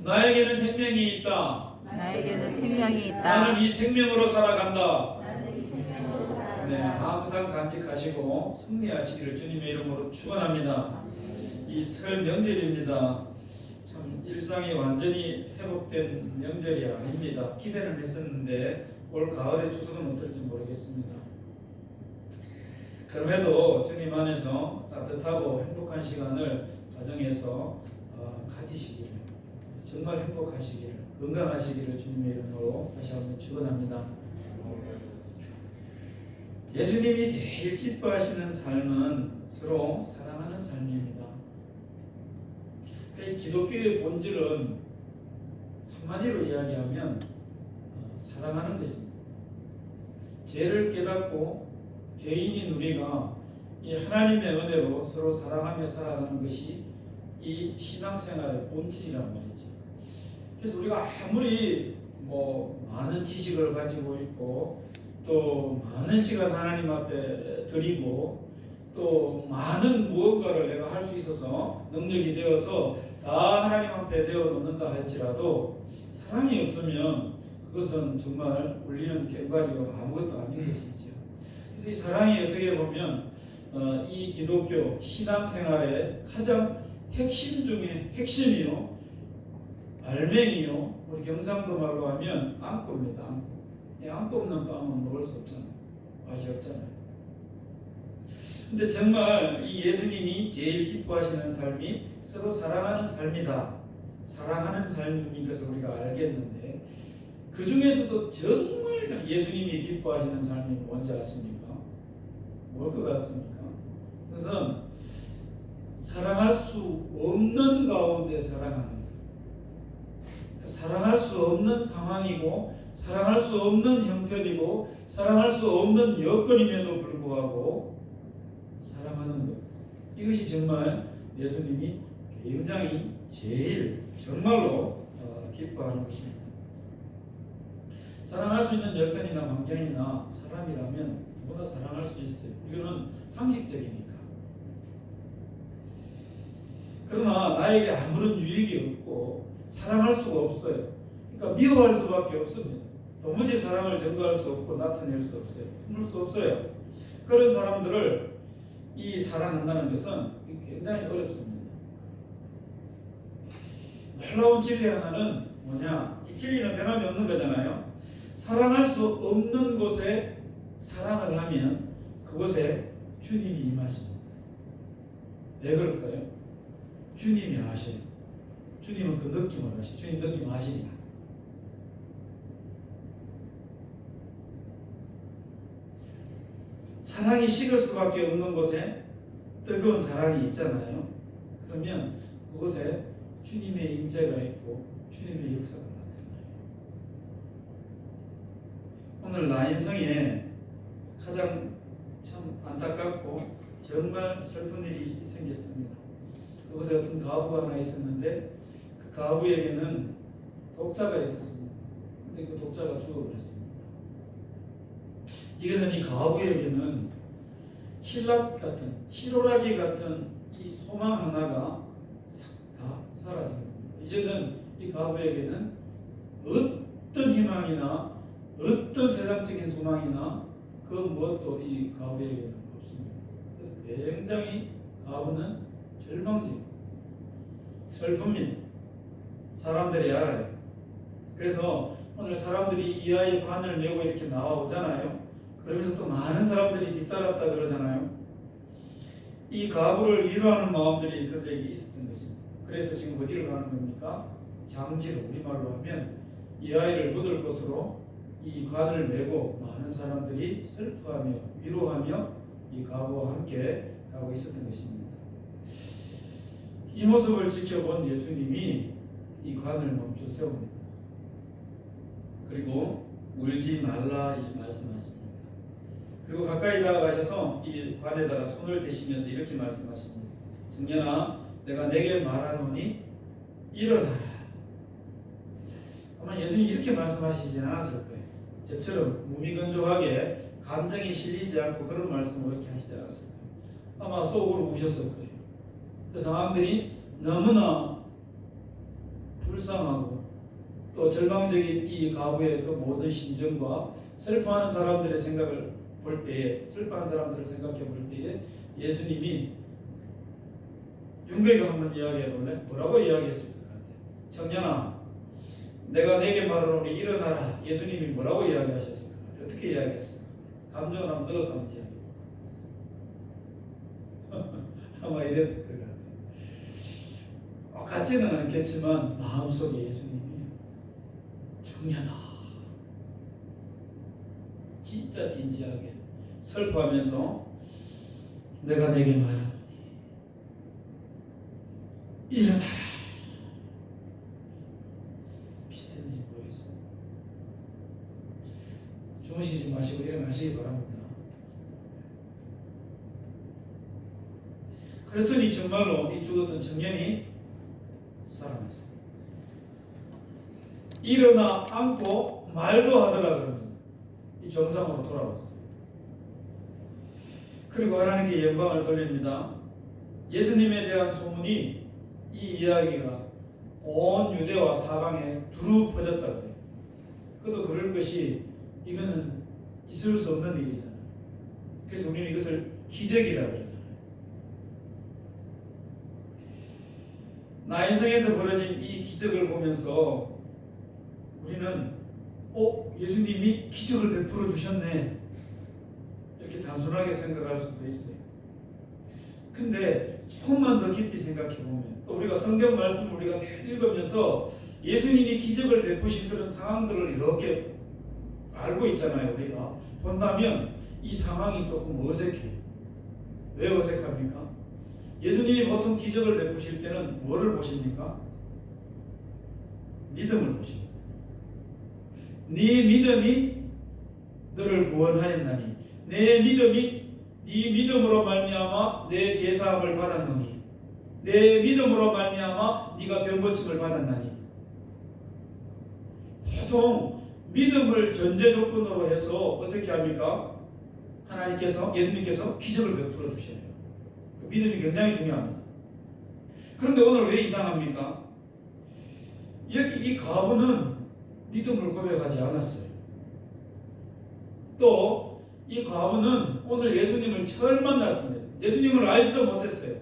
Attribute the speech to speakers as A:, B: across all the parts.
A: 나에게는 생명이 있다.
B: 나에게는 생명이 있다.
A: 나는 이 생명으로 살아간다.
B: 나는 이 생명으로 살아간다.
A: 네, 항상 간직하시고 승리하시기를 주님의 이름으로 축원합니다. 이 설 명절입니다. 참 일상이 완전히 회복된 명절이 아닙니다. 기대는 했었는데 올 가을의 추석은 어떨지 모르겠습니다. 그럼에도 주님 안에서 따뜻하고 행복한 시간을 가정에서 가지시기를, 정말 행복하시기를, 건강하시기를 주님의 이름으로 다시 한번 축원합니다. 예수님이 제일 기뻐하시는 삶은 서로 사랑하는 삶입니다. 그러니까 기독교의 본질은 한마디로 이야기하면 사랑하는 것입니다. 죄를 깨닫고 개인인 우리가 이 하나님의 은혜로 서로 사랑하며 살아가는 것이 이 신앙생활의 본질이란 말이죠. 그래서 우리가 아무리 많은 지식을 가지고 있고 또 많은 시간 하나님 앞에 드리고 또 많은 무언가를 내가 할 수 있어서 능력이 되어서 다 하나님 앞에 내어놓는다 할지라도 사랑이 없으면 그것은 정말 울리는 꽹과리가 아무것도 아닌 것이죠. 그래서 이 사랑이 어떻게 보면 이 기독교 신앙생활의 가장 핵심 중에 핵심이요, 알맹이요, 우리 경상도 말로 하면 안고입니다. 안고. 안고 없는 빵은 먹을 수 없잖아요. 맛이 없잖아요. 근데 정말 이 예수님이 제일 기뻐하시는 삶이 서로 사랑하는 삶이다. 사랑하는 삶인 것을 우리가 알겠는데 그 중에서도 정말 예수님이 기뻐하시는 삶이 뭔지 아십니까? 뭘 것 같습니까? 그것은 사랑할 수 없는 가운데 사랑하는 것. 사랑할 수 없는 상황이고 사랑할 수 없는 형편이고 사랑할 수 없는 여건임에도 불구하고 사랑하는 것. 이것이 정말 예수님이 굉장히 제일 정말로 기뻐하는 것입니다. 사랑할 수 있는 여건이나 환경이나 사람이라면 누구나 사랑할 수 있어요. 이거는 상식적이니까. 그러나 나에게 아무런 유익이 없고 사랑할 수가 없어요. 그러니까 미워할 수밖에 없습니다. 도무지 사랑을 전가할 수 없고 나타낼 수 없어요. 품을 수 없어요. 그런 사람들을 이 사랑한다는 것은 굉장히 어렵습니다. 놀라운 진리 하나는 뭐냐? 이 진리는 변함이 없는 거잖아요. 사랑할 수 없는 곳에 사랑을 하면 그곳에 주님이 임하십니다. 왜 그럴까요? 주님이 아셔요. 주님은 그 느낌을 아시죠. 주님 느낌 아십니다. 사랑이 식을 수밖에 없는 곳에 뜨거운 사랑이 있잖아요. 그러면 그곳에 주님의 임재가 있고 주님의 역사가 나타나요. 오늘 라인성에 가장 참 안타깝고 정말 슬픈 일이 생겼습니다. 그곳에 어떤 가부가 하나 있었는데 그 가부에게는 독자가 있었습니다. 근데 그 독자가 죽어버렸습니다. 이것은 이 가부에게는 신락 같은, 치료라기 같은 이 소망 하나가 다 사라진 겁니다. 이제는 이 가부에게는 어떤 희망이나 어떤 세상적인 소망이나 그 무엇도 이 가부에게는 없습니다. 그래서 굉장히 가부는 절망적이고 슬픕니다. 사람들이 알아요. 그래서 오늘 사람들이 이 아이의 관을 메고 이렇게 나와오잖아요. 그러면서 또 많은 사람들이 뒤따랐다 그러잖아요. 이 가부를 위로하는 마음들이 그들에게 있었던 것입니다. 그래서 지금 어디를 가는 겁니까? 장지로, 우리말로 하면 이 아이를 묻을 곳으로 이 관을 메고 많은 사람들이 슬퍼하며 위로하며 이 가부와 함께 가고 있었던 것입니다. 이 모습을 지켜본 예수님이 이 관을 멈춰 세웁니다. 그리고 울지 말라 이 말씀하십니다. 그리고 가까이 다가가셔서 이 관에다가 손을 대시면서 이렇게 말씀하십니다. 청년아, 내가 내게 말하노니 일어나라. 아마 예수님이 이렇게 말씀하시진 않았을 거예요. 저처럼 무미건조하게 감정이 실리지 않고 그런 말씀을 이렇게 하시지 않았을 거예요. 아마 속으로 우셨을 거예요. 그 상황들이 너무나 불쌍하고 또 절망적인 이 가부의 그 모든 심정과 슬퍼하는 사람들의 생각을 볼 때에, 슬퍼하는 사람들을 생각해 볼 때에 예수님이 윤곽이가 한번 이야기해 볼래? 뭐라고 이야기했을 것 같아? 청년아, 내가 내게 말하노니 일어나라. 예수님이 뭐라고 이야기하셨을 것 같아? 어떻게 이야기했을 것 같아? 감정을 한번 넣어서 한번 이야기해 아마 이랬을 것 같아. 같지는 않겠지만 마음속에 예수님이 청년아, 진짜 진지하게 슬퍼하면서 내가 내게 말하노니 일어나라. 비슷한지 모르겠어요. 주무시지 마시고 일어나시기 바랍니다. 그랬더니 정말로 이 죽었던 청년이 살아났어요. 일어나 앉고 말도 하더라 그럽니다. 이 정상으로 돌아왔어요. 그리고 하나님께 영광을 돌립니다. 예수님에 대한 소문이, 이 이야기가 온 유대와 사방에 두루 퍼졌다고 해요. 그도 그럴 것이, 이거는 있을 수 없는 일이잖아요. 그래서 우리는 이것을 기적이라고 그러잖아요. 나 인생에서 벌어진 이 기적을 보면서 우리는 예수님이 기적을 베풀어 주셨네, 이렇게 단순하게 생각할 수도 있어요. 근데 조금만 더 깊이 생각해 보면, 또 우리가 성경 말씀을 우리가 읽으면서 예수님이 기적을 베푸신 그런 상황들을 이렇게 알고 있잖아요. 우리가 본다면 이 상황이 조금 어색해요. 왜 어색합니까? 예수님이 보통 기적을 베푸실 때는 뭐를 보십니까? 믿음을 보십니다. 네 믿음이 너를 구원하였나니, 내 믿음이 네 믿음으로 말미암아 내 제사함을 받았노니, 내 믿음으로 말미암아 네가 병 고침을 받았나니. 보통 믿음을 전제 조건으로 해서 어떻게 합니까? 하나님께서, 예수님께서 기적을 베풀어 주셔요. 그 믿음이 굉장히 중요합니다. 그런데 오늘 왜 이상합니까? 여기 이 과부는 믿음을 고백하지 않았어요. 또 이 과부는 오늘 예수님을 처음 만났습니다. 예수님을 알지도 못했어요.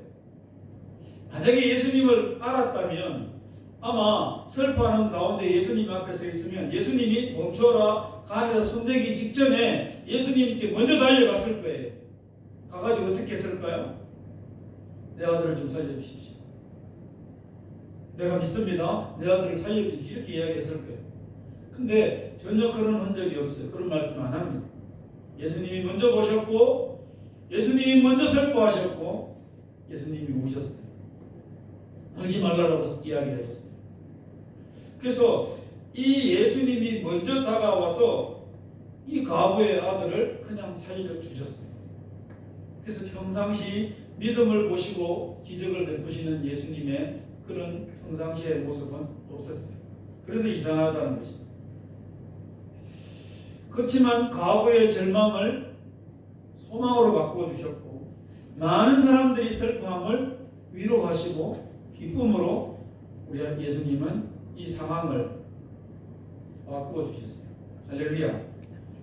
A: 만약에 예수님을 알았다면 아마 슬퍼하는 가운데 예수님 앞에 서 있으면 예수님이 멈춰라, 간에서 손대기 직전에 예수님께 먼저 달려갔을 거예요. 가가지고 어떻게 했을까요? 내 아들을 좀 살려주십시오. 내가 믿습니다. 내 아들을 살려주십시오. 이렇게 이야기했을 거예요. 근데 전혀 그런 흔적이 없어요. 그런 말씀 안 합니다. 예수님이 먼저 보셨고, 예수님이 먼저 슬퍼하셨고, 예수님이 우셨어요. 울지 말라고 이야기를 해줬어요. 그래서 이 예수님이 먼저 다가와서 이 과부의 아들을 그냥 살려주셨어요. 그래서 평상시 믿음을 보시고 기적을 베푸시는 예수님의 그런 평상시의 모습은 없었어요. 그래서 이상하다는 것입니다. 그렇지만 과부의 절망을 소망으로 바꾸어 주셨고, 많은 사람들이 슬픔을 위로하시고 기쁨으로 우리 예수님은 이 상황을 바꾸어 주셨어요. 할렐루야.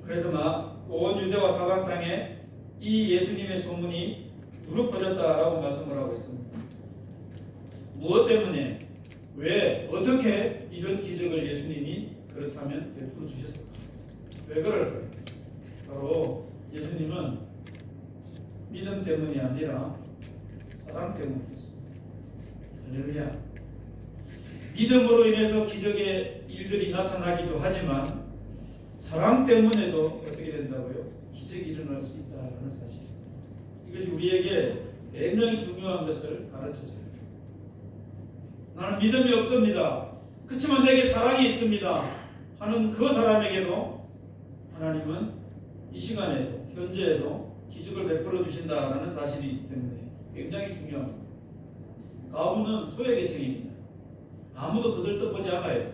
A: 그래서 온 유대와 사방 땅에 이 예수님의 소문이 두루 퍼졌다라고 말씀을 하고 있습니다. 무엇 때문에, 왜, 어떻게 이런 기적을 예수님이 그렇다면 베풀어 주셨을까? 왜 그럴까요? 바로 예수님은 믿음 때문이 아니라 사랑 때문이었습니다. 할렐루야. 믿음으로 인해서 기적의 일들이 나타나기도 하지만 사랑 때문에도 어떻게 된다고요? 기적이 일어날 수 있다는 사실. 이것이 우리에게 굉장히 중요한 것을 가르쳐줘요. 나는 믿음이 없습니다. 그렇지만 내게 사랑이 있습니다 하는 그 사람에게도 하나님은 이 시간에도, 현재에도 기적을 베풀어 주신다는 사실이기 때문에 굉장히 중요합니다. 가부는 소외계층입니다. 아무도 거들떠보지 않아요.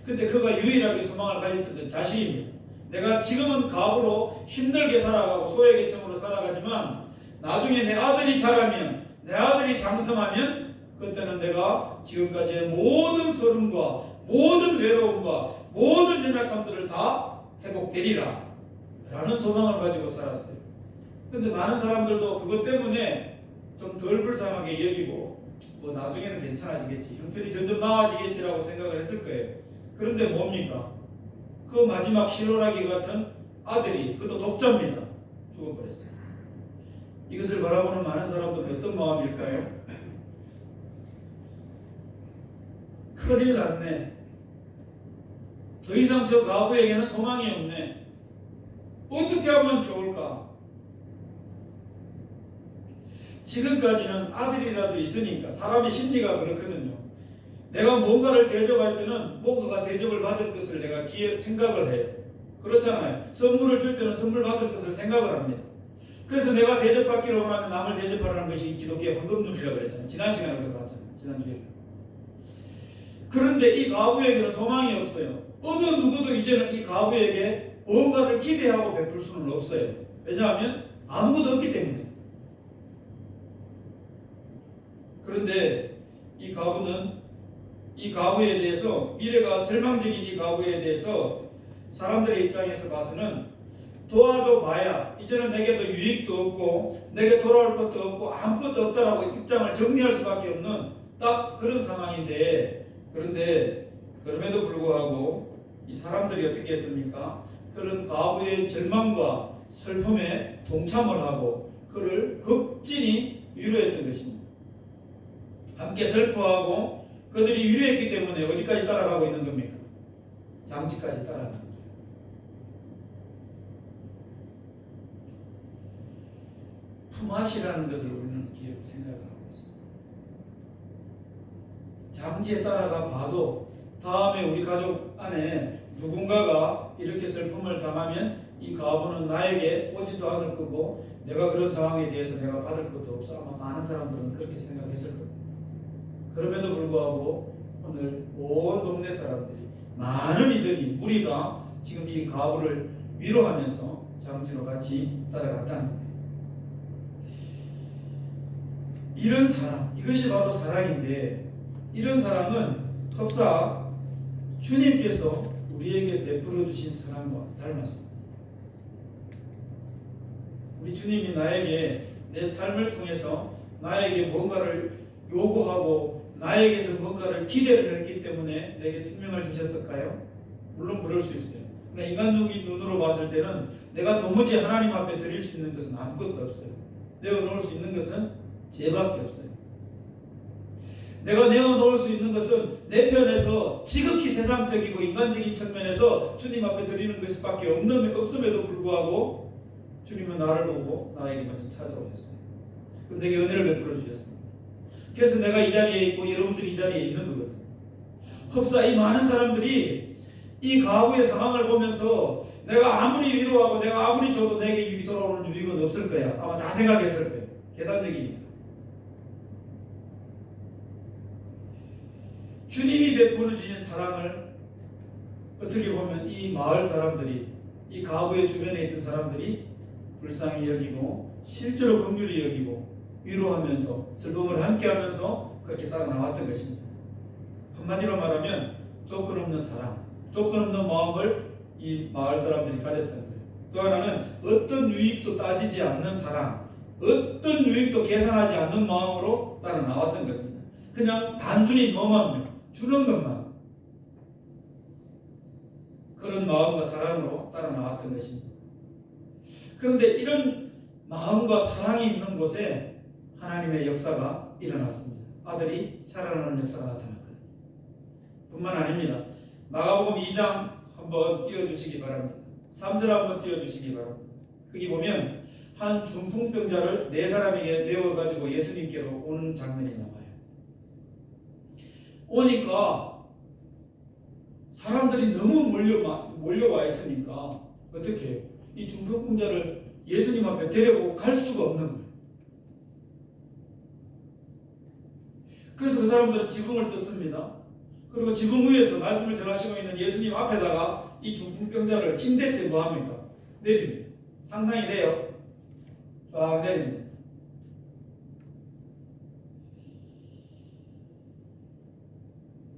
A: 근데 그가 유일하게 소망을 가졌던 건 자식입니다. 내가 지금은 가부로 힘들게 살아가고 소외계층으로 살아가지만 나중에 내 아들이 자라면, 내 아들이 장성하면 그때는 내가 지금까지의 모든 서름과 모든 외로움과 모든 연약함들을 다 회복되리라 라는 소망을 가지고 살았어요. 근데 많은 사람들도 그것 때문에 좀 덜 불쌍하게 여기고 뭐 나중에는 괜찮아지겠지, 형편이 점점 나아지겠지라고 생각을 했을 거예요. 그런데 뭡니까? 그 마지막 실오라기 같은 아들이, 그것도 독자입니다, 죽어버렸어요. 이것을 바라보는 많은 사람들은 어떤 마음일까요? 큰일 났네. 더 이상 저 과부에게는 소망이 없네. 어떻게 하면 좋을까? 지금까지는 아들이라도 있으니까 사람의 심리가 그렇거든요. 내가 뭔가를 대접할 때는 뭔가가 대접을 받을 것을 내가 생각을 해요. 그렇잖아요. 선물을 줄 때는 선물 받을 것을 생각을 합니다. 그래서 내가 대접받기를 원하면 남을 대접하라는 것이 기독교의 황금누리라고 그랬잖아요. 지난 시간에 우리가 봤잖아요. 지난주에. 그런데 이 과부에게는 소망이 없어요. 어느 누구도 이제는 이 과부에게 뭔가를 기대하고 베풀 수는 없어요. 왜냐하면 아무것도 없기 때문에. 그런데 이 과부에 대해서, 미래가 절망적인 이 과부에 대해서 사람들의 입장에서 봐서는 도와줘 봐야 이제는 내게도 유익도 없고 내게 돌아올 것도 없고 아무것도 없다라고 입장을 정리할 수밖에 없는 딱 그런 상황인데, 그런데 그럼에도 불구하고 이 사람들이 어떻게 했습니까? 그런 과부의 절망과 슬픔에 동참을 하고 그를 극진히 위로했던 것입니다. 함께 슬퍼하고 그들이 위로했기 때문에 어디까지 따라가고 있는 겁니까? 장지까지 따라가는 거예요. 품앗이라는 것을 우리는 생각을 하고 있습니다. 장지에 따라가 봐도 다음에 우리 가족 안에 누군가가 이렇게 슬픔을 당하면 이 과부는 나에게 오지도 않을 거고 내가 그런 상황에 대해서 내가 받을 것도 없어. 아마 많은 사람들은 그렇게 생각했을 겁니다. 그럼에도 불구하고 오늘 온 동네 사람들이, 많은 이들이, 무리가 지금 이 과부를 위로하면서 장지로 같이 따라갔다는 거예요. 이런 사랑, 이것이 바로 사랑인데, 이런 사랑은 흡사 주님께서 우리에게 베풀어 주신 사랑과 닮았습니다. 우리 주님이 나에게 내 삶을 통해서 나에게 뭔가를 요구하고 나에게서 뭔가를 기대를 했기 때문에 내게 생명을 주셨을까요? 물론 그럴 수 있어요. 그러나 인간적인 눈으로 봤을 때는 내가 도무지 하나님 앞에 드릴 수 있는 것은 아무것도 없어요. 내어놓을 수 있는 것은 죄밖에 없어요. 내가 내어놓을 수 있는 것은 내 편에서 지극히 세상적이고 인간적인 측면에서 주님 앞에 드리는 것밖에 없음에도 불구하고 주님은 나를 보고 나에게 먼저 찾아오셨어요. 그럼 내게 은혜를 베풀어 주셨습니다. 그래서 내가 이 자리에 있고 여러분들이 이 자리에 있는 거거든요. 흡사 이 많은 사람들이 이 과부의 상황을 보면서 내가 아무리 위로하고 내가 아무리 줘도 내게 유익이 돌아오는 유익은 없을 거야. 아마 다 생각했을 거예요. 계산적이니까. 주님이 베풀어 주신 사랑을 어떻게 보면 이 마을 사람들이, 이 과부의 주변에 있던 사람들이 불쌍히 여기고 실제로 긍휼히 여기고 위로하면서 슬픔을 함께하면서 그렇게 따라 나왔던 것입니다. 한마디로 말하면 조건 없는 사랑, 조건 없는 마음을 이 마을 사람들이 가졌던 거예요. 또 하나는 어떤 유익도 따지지 않는 사랑, 어떤 유익도 계산하지 않는 마음으로 따라 나왔던 겁니다. 그냥 단순히 뭐만 주는 것만, 그런 마음과 사랑으로 따라 나왔던 것입니다. 그런데 이런 마음과 사랑이 있는 곳에 하나님의 역사가 일어났습니다. 아들이 살아나는 역사가 나타났거든요. 뿐만 아닙니다. 마가복음 2장 한번 띄워주시기 바랍니다. 3절 한번 띄워주시기 바랍니다. 거기 보면 한 중풍병자를 4사람에게 메워가지고 예수님께로 오는 장면이 나와요. 오니까 사람들이 너무 몰려와 있으니까 어떻게 해요? 이 중풍병자를 예수님 앞에 데리고 갈 수가 없는 거예요. 그래서 그 사람들은 지붕을 떴습니다. 그리고 지붕 위에서 말씀을 전하시고 있는 예수님 앞에다가 이 중풍병자를 침대째 뭐합니까? 내립니다. 상상이 돼요? 쫙 내립니다.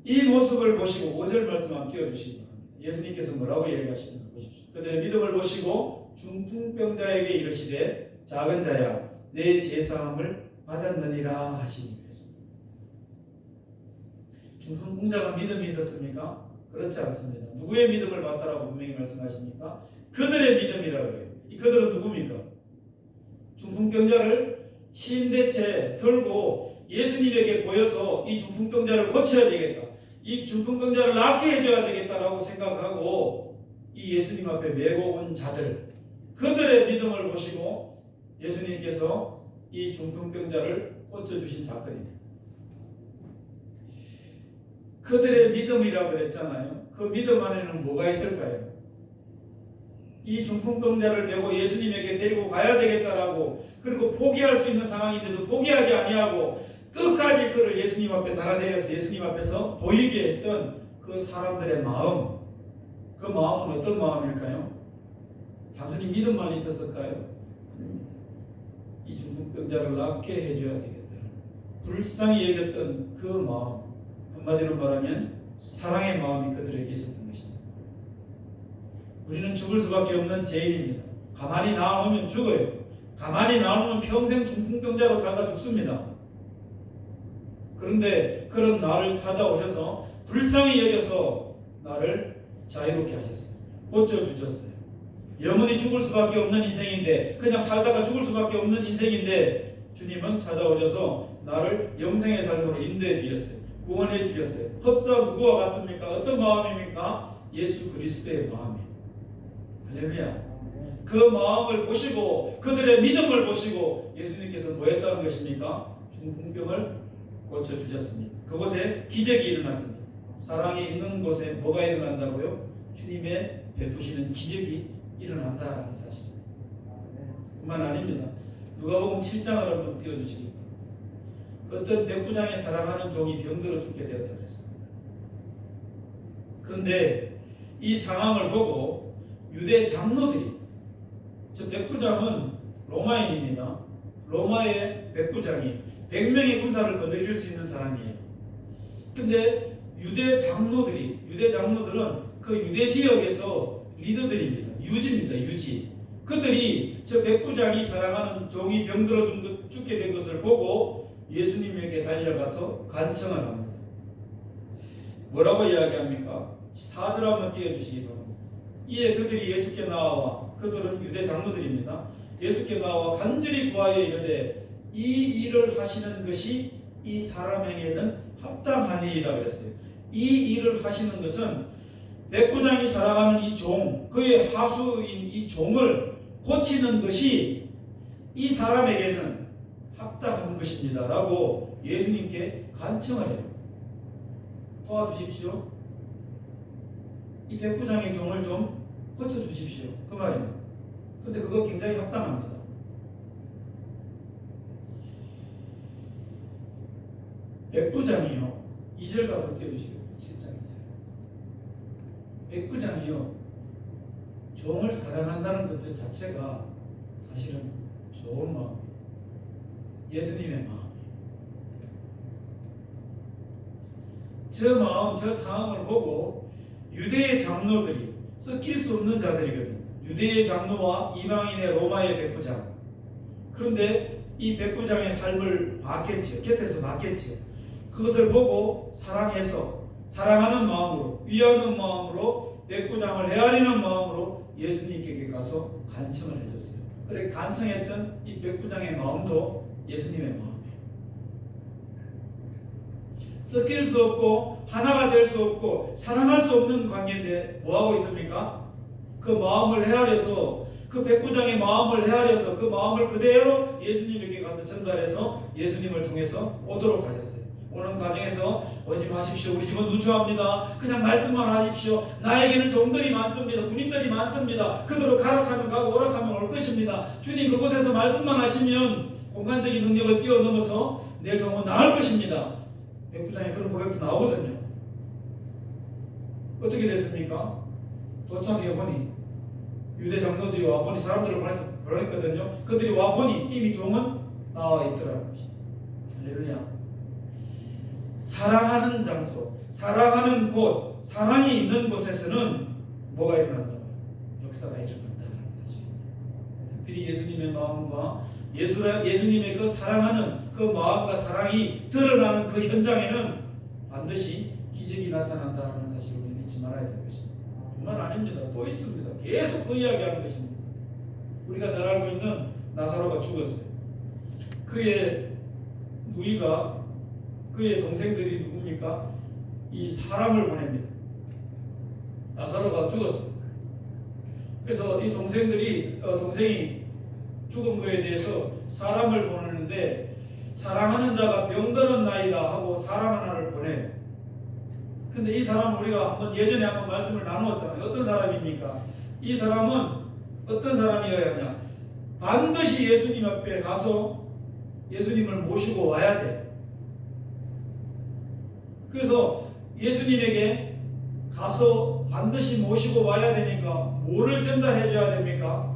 A: 이 모습을 보시고 5절 말씀 한번 띄워주시기 바랍니다. 예수님께서 뭐라고 얘기하시는지 보십시오. 그들의 믿음을 보시고 중풍병자에게 이르시되 작은 자야 내 죄사함을 받았느니라 하시니 그랬습니다. 중풍병자가 믿음이 있었습니까? 그렇지 않습니다. 누구의 믿음을 받다라고 분명히 말씀하십니까? 그들의 믿음이라 그래요. 이 그들은 누굽니까? 중풍병자를 침대채 들고 예수님에게 보여서 이 중풍병자를 고쳐야 되겠다, 이 중풍병자를 낫게 해줘야 되겠다라고 생각하고 이 예수님 앞에 메고 온 자들, 그들의 믿음을 보시고 예수님께서 이 중풍병자를 고쳐주신 사건입니다. 그들의 믿음이라고 그랬잖아요. 그 믿음 안에는 뭐가 있을까요? 이 중풍병자를 메고 예수님에게 데리고 가야 되겠다라고, 그리고 포기할 수 있는 상황인데도 포기하지 아니하고 끝까지 그를 예수님 앞에 달아내려서 예수님 앞에서 보이게 했던 그 사람들의 마음, 그 마음은 어떤 마음일까요? 단순히 믿음만 있었을까요? 아닙니다. 이 중풍병자를 낫게 해줘야 되겠다, 불쌍히 여겼던 그 마음, 한마디로 말하면 사랑의 마음이 그들에게 있었던 것입니다. 우리는 죽을 수밖에 없는 죄인입니다. 가만히 놔놓으면 죽어요. 가만히 놔놓으면 평생 중풍병자로 살다 죽습니다. 그런데 그런 나를 찾아오셔서 불쌍히 여겨서 나를 자유롭게 하셨어요. 고쳐주셨어요. 영원히 죽을 수밖에 없는 인생인데, 그냥 살다가 죽을 수밖에 없는 인생인데 주님은 찾아오셔서 나를 영생의 삶으로 인도해 주셨어요. 구원해 주셨어요. 흡사 누구와 같습니까? 어떤 마음입니까? 예수 그리스도의 마음이에요. 할렐루야. 그 마음을 보시고 그들의 믿음을 보시고 예수님께서 뭐 했다는 것입니까? 중풍병을 고쳐주셨습니다. 그곳에 기적이 일어났습니다. 사랑이 있는 곳에 뭐가 일어난다고요? 주님의 베푸시는 기적이 일어난다는 사실입니다. 그만 아닙니다. 누가복음 7장을 한번 띄워주시기 바랍니다. 어떤 백부장이 사랑하는 종이 병들어 죽게 되었다 그랬습니다. 그런데 이 상황을 보고 유대 장로들이, 저 백부장은 로마인입니다. 로마의 백부장이 100명의 군사를 거느릴 수 있는 사람이에요. 근데 유대장로들은 그 유대 지역에서 리더들입니다. 유지입니다. 유지. 그들이 저 백부장이 사랑하는 종이 병들어 죽게 된 것을 보고 예수님에게 달려가서 간청을 합니다. 뭐라고 이야기합니까? 4절 한번 띄워주시기 바랍니다. 이에 그들이 예수께 나와, 그들은 유대 장로들입니다. 예수께 나와 간절히 구하여 이르되 이 일을 하시는 것이 이 사람에게는 합당하니이다 그랬어요. 이 일을 하시는 것은 백부장이 사랑하는 이 종, 그의 하수인 이 종을 고치는 것이 이 사람에게는 합당한 것입니다 라고 예수님께 간청을 해요. 도와주십시오. 이 백부장의 종을 좀 고쳐주십시오, 그 말입니다. 근데 그거 굉장히 합당합니다. 백부장이요, 2절 가로 띄워주시고 7장 2절. 백부장이요, 종을 사랑한다는 것 자체가 사실은 좋은 마음이에요. 예수님의 마음이에요. 저 마음, 저 상황을 보고 유대의 장로들이, 섞일 수 없는 자들이거든요. 유대의 장로와 이방인의 로마의 백부장. 그런데 이 백부장의 삶을 봤겠지요. 곁에서 봤겠지요. 그것을 보고 사랑해서, 사랑하는 마음으로, 위하는 마음으로, 백부장을 헤아리는 마음으로 예수님께 가서 간청을 해줬어요. 그래 간청했던 이 백부장의 마음도 예수님의 마음이에요. 섞일 수 없고 하나가 될 수 없고 사랑할 수 없는 관계인데 뭐하고 있습니까? 그 마음을 헤아려서, 그 백부장의 마음을 헤아려서 그 마음을 그대로 예수님에게 가서 전달해서 예수님을 통해서 오도록 하셨어요. 오는 과정에서 오지 마십시오. 우리 집은 누추합니다. 그냥 말씀만 하십시오. 나에게는 종들이 많습니다. 군인들이 많습니다. 그대로 가락하면 가고 오락하면 올 것입니다. 주님 그곳에서 말씀만 하시면 공간적인 능력을 뛰어넘어서 내 종은 나을 것입니다. 백부장의 그런 고백도 나오거든요. 어떻게 됐습니까? 도착해보니 유대 장로들이 와보니, 사람들을 보냈거든요. 그들이 와보니 이미 종은 나와 있더라고요. 할렐루야. 사랑하는 장소, 사랑하는 곳, 사랑이 있는 곳에서는 뭐가 일어난다고요? 역사가 일어난다는 사실입니다. 특별히 예수님의 마음과 예수님의 그 사랑하는 그 마음과 사랑이 드러나는 그 현장에는 반드시 기적이 나타난다는 사실을 우리는 잊지 말아야 될 것입니다. 뿐만 아닙니다. 또 있습니다. 계속 그 이야기하는 것입니다. 우리가 잘 알고 있는 나사로가 죽었어요. 그의 누이가 그의 동생들이 누굽니까? 이 사람을 보냅니다. 나사로가 죽었어요. 그래서 이 동생이 죽은 거에 대해서 사람을 보내는데 사랑하는 자가 병들은 나이다 하고 사람 하나를 보내요. 근데 이 사람 우리가 예전에 한번 말씀을 나누었잖아요. 어떤 사람입니까? 이 사람은 어떤 사람이어야 하냐? 반드시 예수님 앞에 가서 예수님을 모시고 와야 돼. 그래서 예수님에게 가서 반드시 모시고 와야 되니까 뭐를 전달해 줘야 됩니까?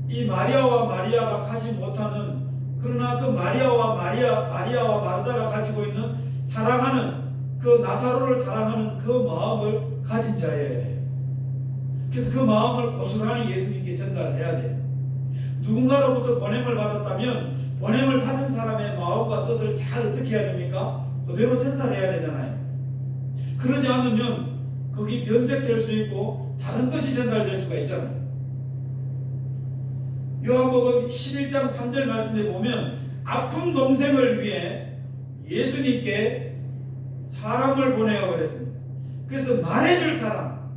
A: 이 마리아와 마리아가 가지 못하는, 그러나 그 마리아와 마르다가 가지고 있는 사랑하는 그 나사로를 사랑하는 그 마음을 가진 자예요. 그래서 그 마음을 고스란히 예수님께 전달해야 돼요. 누군가로부터 보냄을 받았다면 보냄을 받은 사람의 마음과 뜻을 잘 어떻게 해야 됩니까? 그대로 전달해야 되잖아요. 그러지 않으면 거기 변색될 수 있고 다른 뜻이 전달될 수가 있잖아요. 요한복음 11장 3절 말씀에 보면 아픈 동생을 위해 예수님께 사람을 보내어 그랬습니다. 그래서 말해줄 사람,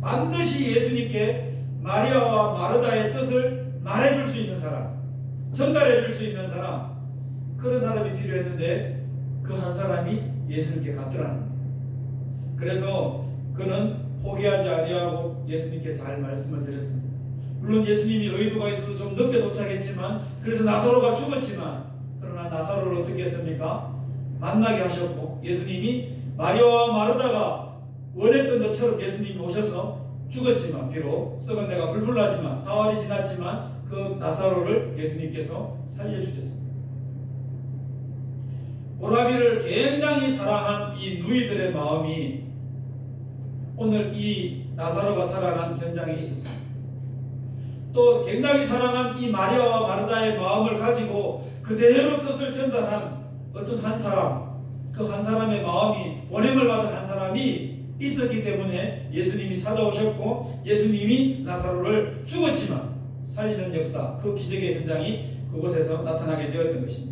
A: 반드시 예수님께 마리아와 마르다의 뜻을 말해줄 수 있는 사람, 전달해줄 수 있는 사람, 그런 사람이 필요했는데 그 한 사람이 예수님께 갔더라는 거예요. 그래서 그는 포기하지 아니하고 예수님께 잘 말씀을 드렸습니다. 물론 예수님이 의도가 있어서 좀 늦게 도착했지만, 그래서 나사로가 죽었지만, 그러나 나사로를 어떻게 했습니까? 만나게 하셨고, 예수님이 마리아와 마르다가 원했던 것처럼 예수님이 오셔서 죽었지만, 비록 썩은 데가 불풀 나지만, 사흘이 지났지만 그 나사로를 예수님께서 살려주셨습니다. 오라비를 굉장히 사랑한 이 누이들의 마음이 오늘 이 나사로가 살아난 현장에 있었습니다. 또 굉장히 사랑한 이 마리아와 마르다의 마음을 가지고 그대로 뜻을 전달한 어떤 한 사람, 그 한 사람의 마음이, 보냄을 받은 한 사람이 있었기 때문에 예수님이 찾아오셨고, 예수님이 나사로를 죽었지만 살리는 역사, 그 기적의 현장이 그곳에서 나타나게 되었던 것입니다.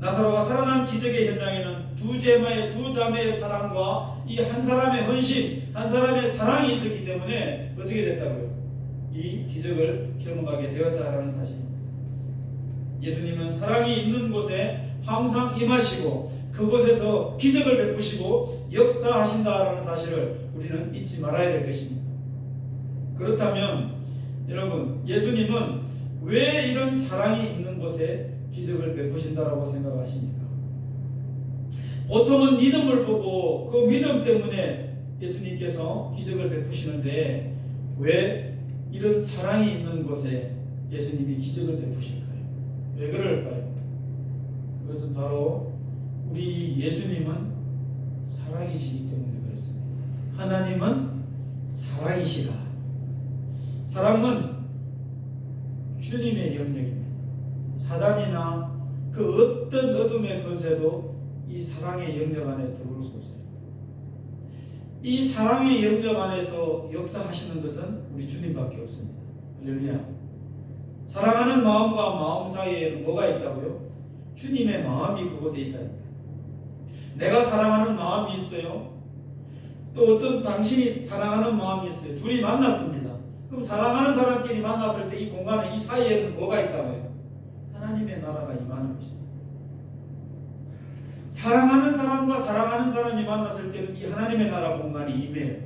A: 나사로가 살아난 기적의 현장에는 두 자매의 사랑과 이 한 사람의 헌신, 한 사람의 사랑이 있었기 때문에 어떻게 됐다고요? 이 기적을 경험하게 되었다라는 사실입니다. 예수님은 사랑이 있는 곳에 항상 임하시고 그곳에서 기적을 베푸시고 역사하신다라는 사실을 우리는 잊지 말아야 될 것입니다. 그렇다면 여러분, 예수님은 왜 이런 사랑이 있는 곳에 기적을 베푸신다라고 생각하십니까? 보통은 믿음을 보고 그 믿음 때문에 예수님께서 기적을 베푸시는데 왜 이런 사랑이 있는 곳에 예수님이 기적을 베푸실까요? 왜 그럴까요? 그것은 바로 우리 예수님은 사랑이시기 때문에 그렇습니다. 하나님은 사랑이시다. 사랑은 주님의 영역입니다. 사단이나 그 어떤 어둠의 거세도 이 사랑의 영역 안에 들어올 수 없어요. 이 사랑의 영역 안에서 역사하시는 것은 우리 주님밖에 없습니다. 할렐루야. 사랑하는 마음과 마음 사이에 뭐가 있다고요? 주님의 마음이 그곳에 있다니까. 내가 사랑하는 마음이 있어요. 또 어떤 당신이 사랑하는 마음이 있어요. 둘이 만났습니다. 그럼 사랑하는 사람끼리 만났을 때 이 공간에, 이 사이에는 뭐가 있다고요? 하나님의 나라가 임하는 것입니다. 사랑하는 사람과 사랑하는 사람이 만났을 때는 이 하나님의 나라 공간이 임해요.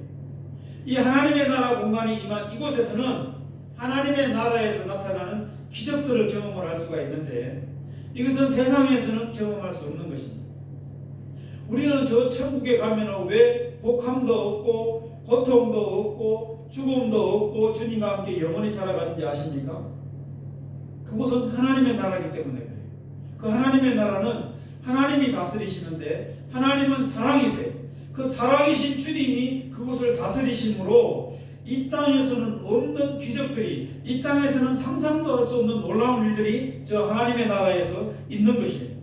A: 이 하나님의 나라 공간이 임한 이곳에서는 하나님의 나라에서 나타나는 기적들을 경험을 할 수가 있는데, 이것은 세상에서는 경험할 수 없는 것입니다. 우리는 저 천국에 가면 왜 복함도 없고 고통도 없고 죽음도 없고 주님과 함께 영원히 살아가는지 아십니까? 그곳은 하나님의 나라이기 때문에 그래요. 그 하나님의 나라는 하나님이 다스리시는데 하나님은 사랑이세요. 그 사랑이신 주님이 그곳을 다스리심으로 이 땅에서는 없는 기적들이, 이 땅에서는 상상도 할 수 없는 놀라운 일들이 저 하나님의 나라에서 있는 것이에요.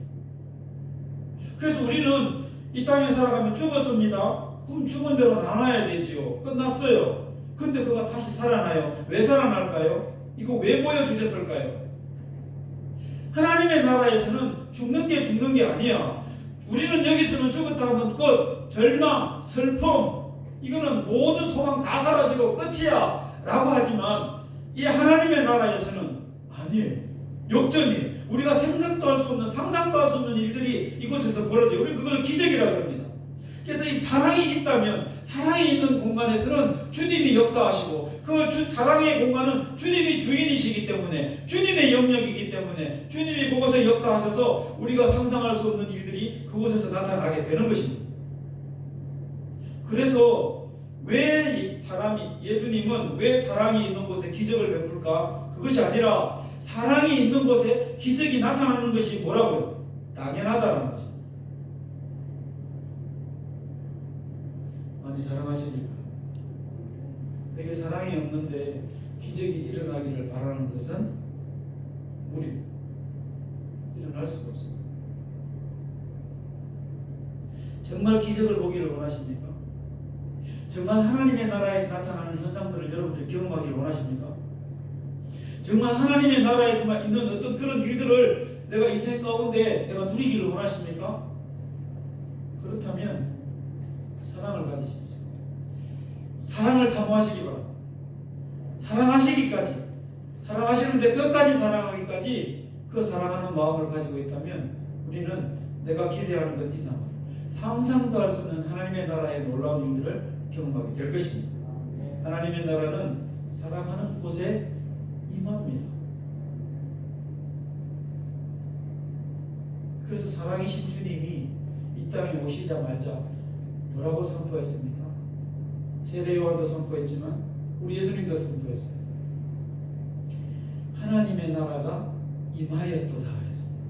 A: 그래서 우리는 이 땅에 살아가면 죽었습니다. 그럼 죽은 대로 나눠야 되지요. 끝났어요. 근데 그가 다시 살아나요. 왜 살아날까요? 이거 왜 보여주셨을까요? 하나님의 나라에서는 죽는 게 아니야. 우리는 여기서는 죽었다 하면 끝, 절망, 슬픔, 이거는 모든 소망 다 사라지고 끝이야 라고 하지만 이 하나님의 나라에서는 아니에요. 역전이에요. 우리가 생각도 할 수 없는, 상상도 할 수 없는 일들이 이곳에서 벌어져요. 우리는 그걸 기적이라고 합니다. 그래서 이 사랑이 있다면, 사랑이 있는 공간에서는 주님이 역사하시고 그 사랑의 공간은 주님이 주인이시기 때문에, 주님의 영역이기 때문에 주님이 그곳에 역사하셔서 우리가 상상할 수 없는 일들이 그곳에서 나타나게 되는 것입니다. 그래서 왜 예수님은 왜 사랑이 있는 곳에 기적을 베풀까? 그것이 아니라 사랑이 있는 곳에 기적이 나타나는 것이 뭐라고요? 당연하다는 것입니다. 많이 사랑하십니까? 내게 사랑이 없는데 기적이 일어나기를 바라는 것은 무리입니다. 일어날 수가 없습니다. 정말 기적을 보기를 원하십니까? 정말 하나님의 나라에서 나타나는 현상들을 여러분들이 경험하기를 원하십니까? 정말 하나님의 나라에서만 있는 어떤 그런 일들을 내가 인생 가운데 내가 누리기를 원하십니까? 그렇다면 사랑을 가지십시오. 사랑을 사모하시기 바랍니다. 사랑하시기까지, 사랑하시는데 끝까지 사랑하기까지 그 사랑하는 마음을 가지고 있다면 우리는 내가 기대하는 것 이상 상상도 할 수 없는 하나님의 나라의 놀라운 일들을 경험하게 될 것입니다. 하나님의 나라는 사랑하는 곳에 임합니다. 그래서 사랑이신 주님이 이 땅에 오시자마자 뭐라고 선포했습니까? 세례 요한도 선포했지만 우리 예수님도 선포했어요. 하나님의 나라가 임하였도다 그랬습니다.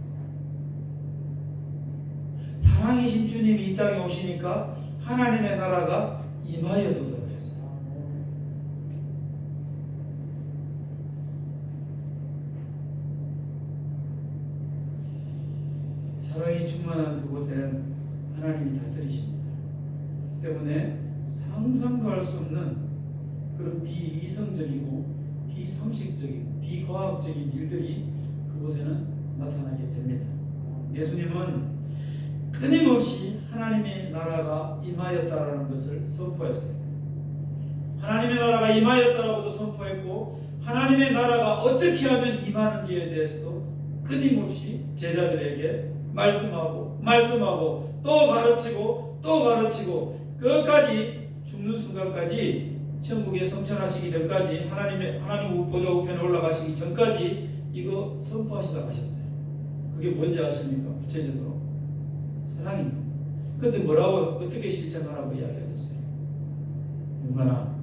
A: 사랑이신 주님이 이 땅에 오시니까 하나님의 나라가 임하였도다 그랬어요. 사랑이 충만한 그곳에는 하나님이 다스리십니다. 때문에 상상도 할 수 없는 그런 비이성적이고 비상식적이고 비과학적인 일들이 그곳에는 나타나게 됩니다. 예수님은 끊임없이 하나님의 나라가 임하였다라는 것을 선포했어요. 하나님의 나라가 임하였다라고도 선포했고 하나님의 나라가 어떻게 하면 임하는지에 대해서도 끊임없이 제자들에게 말씀하고 또 가르치고 끝까지 죽는 순간까지 천국에 성천하시기 전까지 하나님 보좌 우편에 올라가시기 전까지 이거 선포하시다 가셨어요. 그게 뭔지 아십니까? 구체적으로 사랑입니다. 근데 뭐라고 어떻게 실천하라고 이야기하셨어요? 용관아,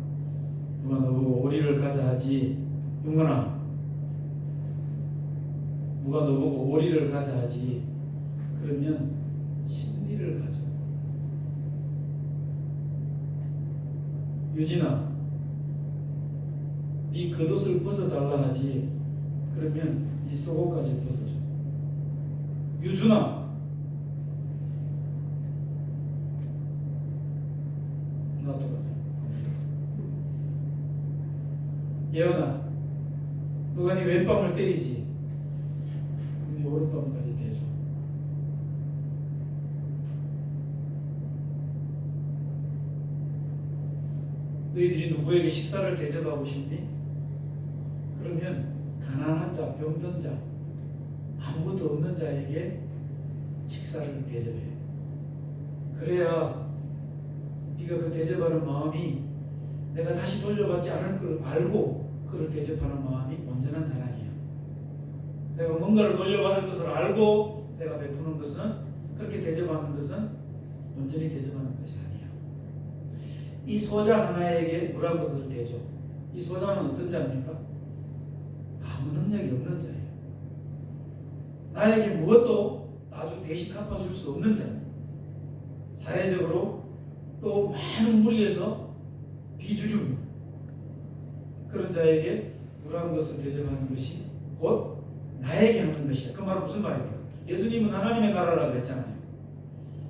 A: 누가 너보고 오리를 가자 하지? 용관아, 누가 너보고 오리를 가자 하지? 그러면 진리를 가져. 유진아, 네 겉옷을 벗어달라 하지? 그러면 네 속옷까지 벗어줘. 유준아, 나도 가자. 예언아, 누가 네 왼밤을 때리지? 그럼 네 오른밤까지 대줘. 너희들이 누구에게 식사를 대접하고 싶니? 그러면 가난한 자, 병든 자, 아무것도 없는 자에게 식사를 대접해. 그래야 네가 그 대접하는 마음이 내가 다시 돌려받지 않을 걸 알고 그를 대접하는 마음이 온전한 사랑이야. 내가 뭔가를 돌려받을 것을 알고 내가 베푸는 것은, 그렇게 대접하는 것은 온전히 대접하는 것이 아니야. 이 소자 하나에게 물 한 것을 대줘. 이 소자는 어떤 자입니까? 아무 능력이 없는 자예요. 나에게 무엇도 나중 대신 갚아줄 수 없는 자, 사회적으로 또 많은 무리에서 비주류 그런 자에게 불한 것을 대접하는 것이 곧 나에게 하는 것이야. 그 말은 무슨 말입니까? 예수님은 하나님의 나라라고 했잖아요.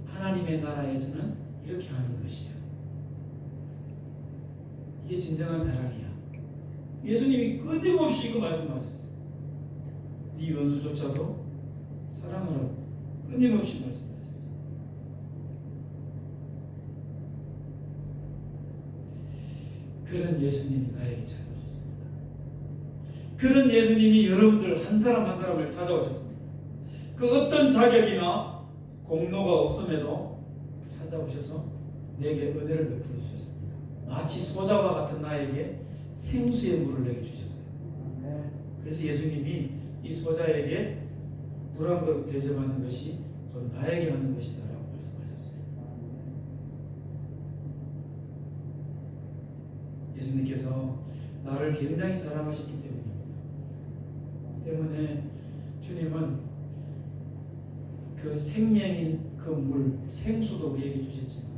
A: 하나님의 나라에서는 이렇게 하는 것이야. 이게 진정한 사랑이야. 예수님이 끊임없이 이거 말씀하셨어요. 네 원수조차도 사랑하라고 끊임없이 말씀하셨어요. 그런 예수님이 나에게 찾아오셨습니다. 그런 예수님이 여러분들 한 사람 한 사람을 찾아오셨습니다. 그 어떤 자격이나 공로가 없음에도 찾아오셔서 내게 은혜를 베풀어 주셨습니다. 마치 소자와 같은 나에게 생수의 물을 내게 주셨어요. 그래서 예수님이 이 소자에게 물 한 그릇 대접하는 것이 곧 나에게 하는 것이다 라고 말씀하셨어요. 예수님께서 나를 굉장히 사랑하셨기 때문에 주님은 그 생명인 그 물, 생수도 우리에게 주셨지만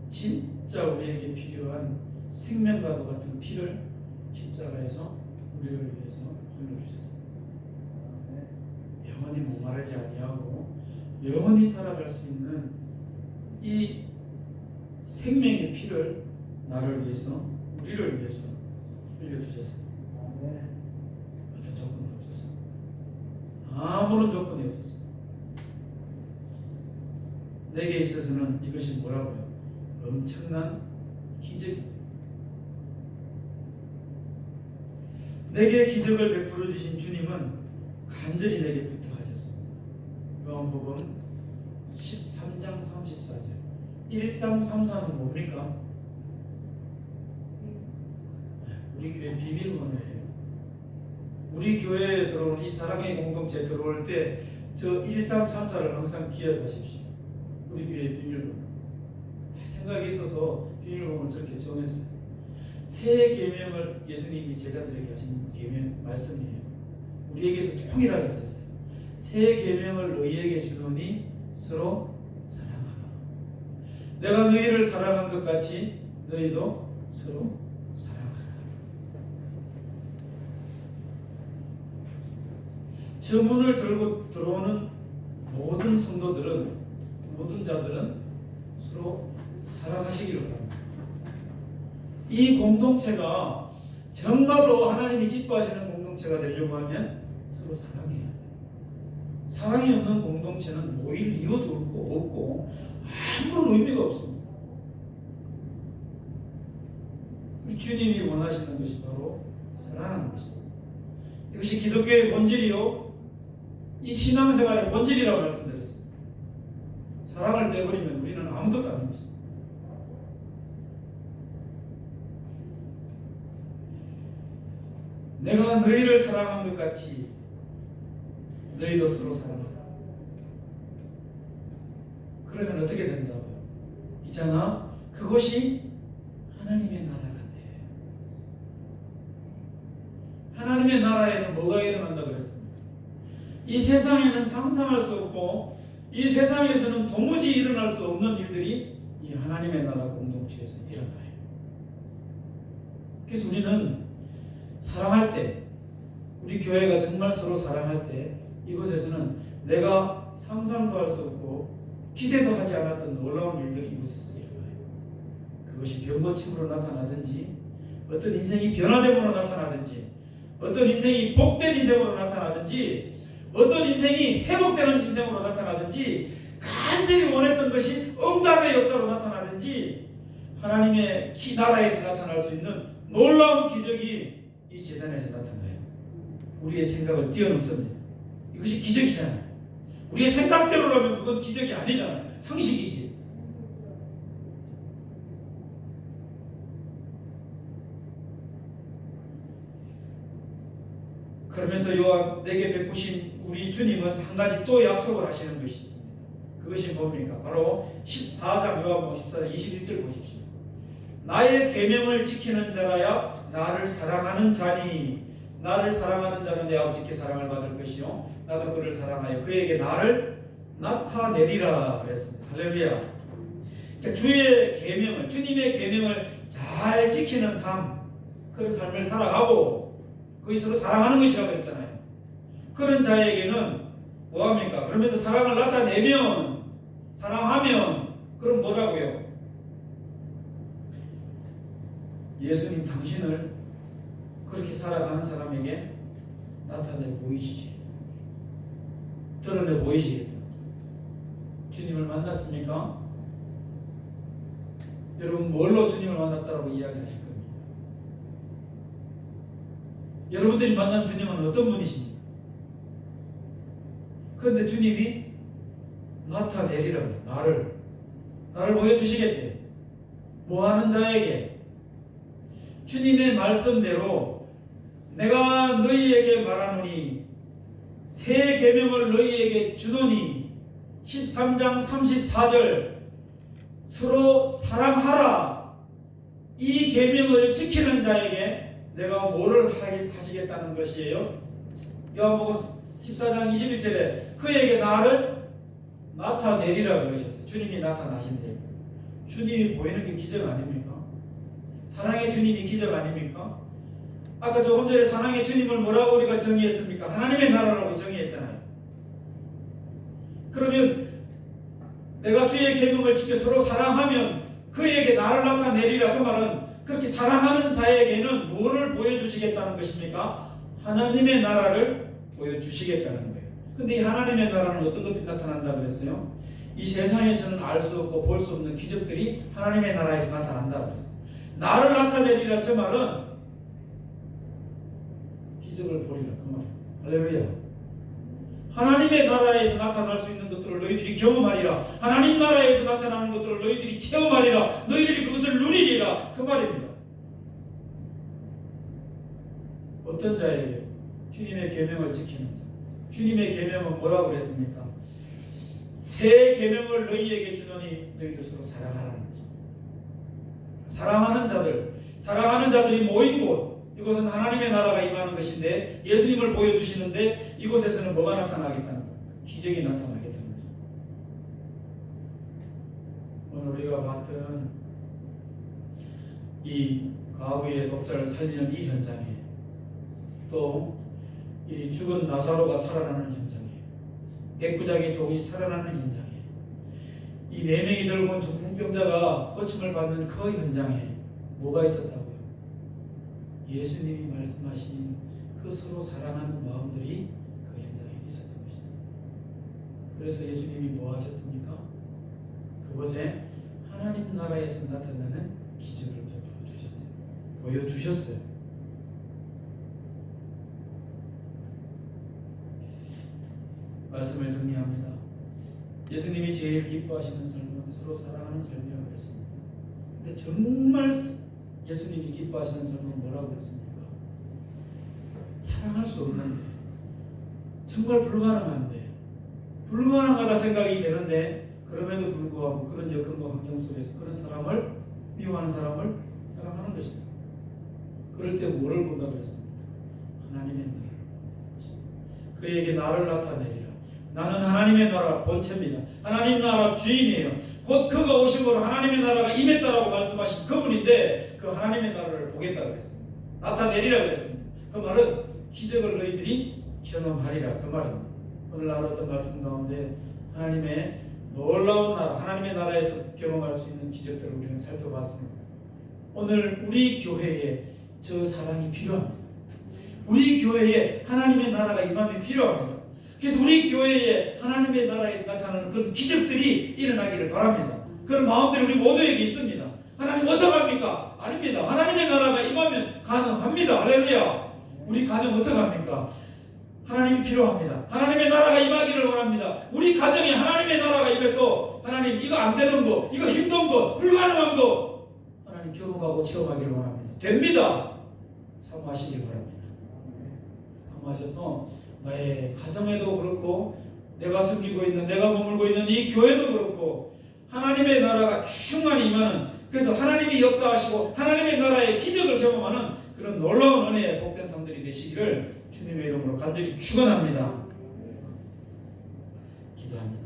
A: 진짜 우리에게 필요한 생명과도 같은 피를 십자가에서 우리를 위해서 흘려주셨습니다. 영원히 목마르지 아니하고 영원히 살아갈 수 있는 이 생명의 피를 나를 위해서, 우리를 위해서 흘려주셨습니다. 어떤 조건도 없었습니다. 아무런 조건이 없었습니다. 내게 있어서는 이것이 뭐라고요? 엄청난 기적입니다. 내게 기적을 베풀어 주신 주님은 간절히 내게 부탁하셨습니다. 요한복음 13장 34절 1334는 뭡니까? 우리 교회 비밀번호예요. 우리 교회에 들어오는 이 사랑의 공동체에 들어올 때 저 1334를 항상 기억하십시오. 우리 교회의 비밀번호. 생각이 있어서 비밀번호를 저렇게 정했어요. 새 계명을 예수님이 제자들에게 하신 계명 말씀이에요. 우리에게도 동일하게 하셨어요. 새 계명을 너희에게 주노니 서로 사랑하라. 내가 너희를 사랑한 것 같이 너희도 서로 사랑하라. 저 문을 들고 들어오는 모든 성도들은, 모든 자들은 서로 사랑하시기를 바랍니다. 이 공동체가 정말로 하나님이 기뻐하시는 공동체가 되려고 하면 서로 사랑해야 돼요. 사랑이 없는 공동체는 모일 이유도 없고 아무런 의미가 없습니다. 주님이 원하시는 것이 바로 사랑하는 것입니다. 이것이 기독교의 본질이요, 이 신앙생활의 본질이라고 말씀드렸습니다. 사랑을 빼버리면 우리는 아무것도 아닌 것입니다. 내가 너희를 사랑한 것 같이 너희도 서로 사랑하라. 그러면 어떻게 된다고요? 있잖아, 그것이 하나님의 나라가 돼. 하나님의 나라에는 뭐가 일어난다 그랬습니다. 이 세상에는 상상할 수 없고 이 세상에서는 도무지 일어날 수 없는 일들이 이 하나님의 나라 공동체에서 일어나요. 그래서 우리는 사랑할 때, 우리 교회가 정말 서로 사랑할 때 이곳에서는 내가 상상도 할 수 없고 기대도 하지 않았던 놀라운 일들이 이곳에서 일어나요. 그것이 병고침으로 나타나든지, 어떤 인생이 변화됨으로 나타나든지, 어떤 인생이 복된 인생으로 나타나든지, 어떤 인생이 회복되는 인생으로 나타나든지, 간절히 원했던 것이 응답의 역사로 나타나든지, 하나님의 나라에서 나타날 수 있는 놀라운 기적이 이 재단에서 나타나요. 우리의 생각을 뛰어넘습니다. 이것이 기적이잖아요. 우리의 생각대로라면 그건 기적이 아니잖아요. 상식이지. 그러면서 요한 내게 베푸신 우리 주님은 한 가지 또 약속을 하시는 것이 있습니다. 그것이 뭡니까? 바로 14장 요한복음 14장 21절 보십시오. 나의 계명을 지키는 자라야 나를 사랑하는 자니 나를 사랑하는 자는 내 아버지께 사랑을 받을 것이요 나도 그를 사랑하여 그에게 나를 나타내리라 그랬습니다. 할렐루야. 그러니까 주의 계명을, 주님의 계명을 잘 지키는 삶, 그런 삶을 살아가고 그것이 서로 사랑하는 것이라고 그랬잖아요. 그런 자에게는 뭐합니까? 그러면서 사랑을 나타내면, 사랑하면 그럼 뭐라고요? 예수님 당신을 그렇게 살아가는 사람에게 나타내 보이시지, 드러내 보이시겠다. 주님을 만났습니까? 여러분 뭘로 주님을 만났다고 이야기하실 겁니다. 여러분들이 만난 주님은 어떤 분이십니까? 그런데 주님이 나타내리라고, 나를 보여주시겠대요. 뭐하는 자에게? 주님의 말씀대로 내가 너희에게 말하노니 새 계명을 너희에게 주노니 13장 34절 서로 사랑하라. 이 계명을 지키는 자에게 내가 뭐를 하시겠다는 것이에요? 요한복음 14장 21절에 그에게 나를 나타내리라 그러셨어요. 주님이 나타나신대요. 주님이 보이는 게 기적 아닙니까? 사랑의 주님이 기적 아닙니까? 아까 조금 전에 사랑의 주님을 뭐라고 우리가 정의했습니까? 하나님의 나라라고 정의했잖아요. 그러면 내가 주의 계명을 지켜 서로 사랑하면 그에게 나를 나타내리라. 그 말은 그렇게 사랑하는 자에게는 뭐를 보여주시겠다는 것입니까? 하나님의 나라를 보여주시겠다는 거예요. 근데 이 하나님의 나라는 어떤 것들이 나타난다 그랬어요? 이 세상에서는 알 수 없고 볼 수 없는 기적들이 하나님의 나라에서 나타난다 그랬어요. 나를 나타내리라 저 말은 기적을 보리라 그 말. 할렐루야. 하나님의 나라에서 나타날 수 있는 것들을 너희들이 경험하리라. 하나님 나라에서 나타나는 것들을 너희들이 체험하리라. 너희들이 그것을 누리리라 그 말입니다. 어떤 자에게? 주님의 계명을 지키는 자. 주님의 계명은 뭐라고 그랬습니까? 새 계명을 너희에게 주노니 너희도 서로 사랑하라는 거죠. 사랑하는 자들이 모인 곳, 이곳은 하나님의 나라가 임하는 것인데 예수님을 보여주시는데 이곳에서는 뭐가 나타나겠다는 거예요? 기적이 나타나겠다는 거죠. 오늘 우리가 봤던 이 과부의 독자를 살리는 이 현장에, 또 이 죽은 나사로가 살아나는 현장에, 백부장의 종이 살아나는 현장에, 이 4명이 들고 온 중풍병자가 고침을 받는 그 현장에 뭐가 있었다고요? 예수님이 말씀하신 그 서로 사랑하는 마음들이 그 현장에 있었던 것입니다. 그래서 예수님이 뭐 하셨습니까? 그곳에 하나님 나라에서 나타나는 기적을 베풀어 주셨어요. 보여주셨어요. 말씀을 정리합니다. 예수님이 제일 기뻐하시는 삶은 서로 사랑하는 삶이라고 했습니다. 근데 정말 예수님이 기뻐하시는 삶은 뭐라고 했습니까? 사랑할 수 없는데, 정말 불가능하다 생각이 되는데, 그럼에도 불구하고 그런 여건과 환경 속에서 그런 사람을, 미워하는 사람을 사랑하는 것입니다. 그럴 때 뭐를 본다고 했습니까? 하나님의 나라를 본다는 것입니다. 그에게 나를 나타내리라. 나는 하나님의 나라 본체입니다. 하나님 나라 주인이에요. 곧 그가 오심으로 하나님의 나라가 임했다라고 말씀하신 그분인데 그 하나님의 나라를 보겠다고 했습니다. 나타내리라 그랬습니다. 그 말은 기적을 너희들이 경험하리라 그 말입니다. 오늘 나눴던 말씀 가운데 하나님의 놀라운 나라, 하나님의 나라에서 경험할 수 있는 기적들을 우리는 살펴봤습니다. 오늘 우리 교회에 저 사랑이 필요합니다. 우리 교회에 하나님의 나라가 임함이 필요합니다. 그래서 우리 교회에 하나님의 나라에서 나타나는 그런 기적들이 일어나기를 바랍니다. 그런 마음들이 우리 모두에게 있습니다. 하나님 어떡합니까? 아닙니다. 하나님의 나라가 임하면 가능합니다. 할렐루야. 우리 가정 어떡합니까? 하나님이 필요합니다. 하나님의 나라가 임하기를 원합니다. 우리 가정에 하나님의 나라가 임해서 하나님 이거 안 되는 거, 이거 힘든 거, 불가능한 거 하나님 경험하고 체험하기를 원합니다. 됩니다. 사모하시길 바랍니다. 사모하셔서 나의 가정에도 그렇고 내가 섬기고 있는, 내가 머물고 있는 이 교회도 그렇고 하나님의 나라가 충만히 임하는, 그래서 하나님이 역사하시고 하나님의 나라의 기적을 경험하는 그런 놀라운 은혜의 복된 삶들이 되시기를 주님의 이름으로 간절히 축원합니다. 기도합니다.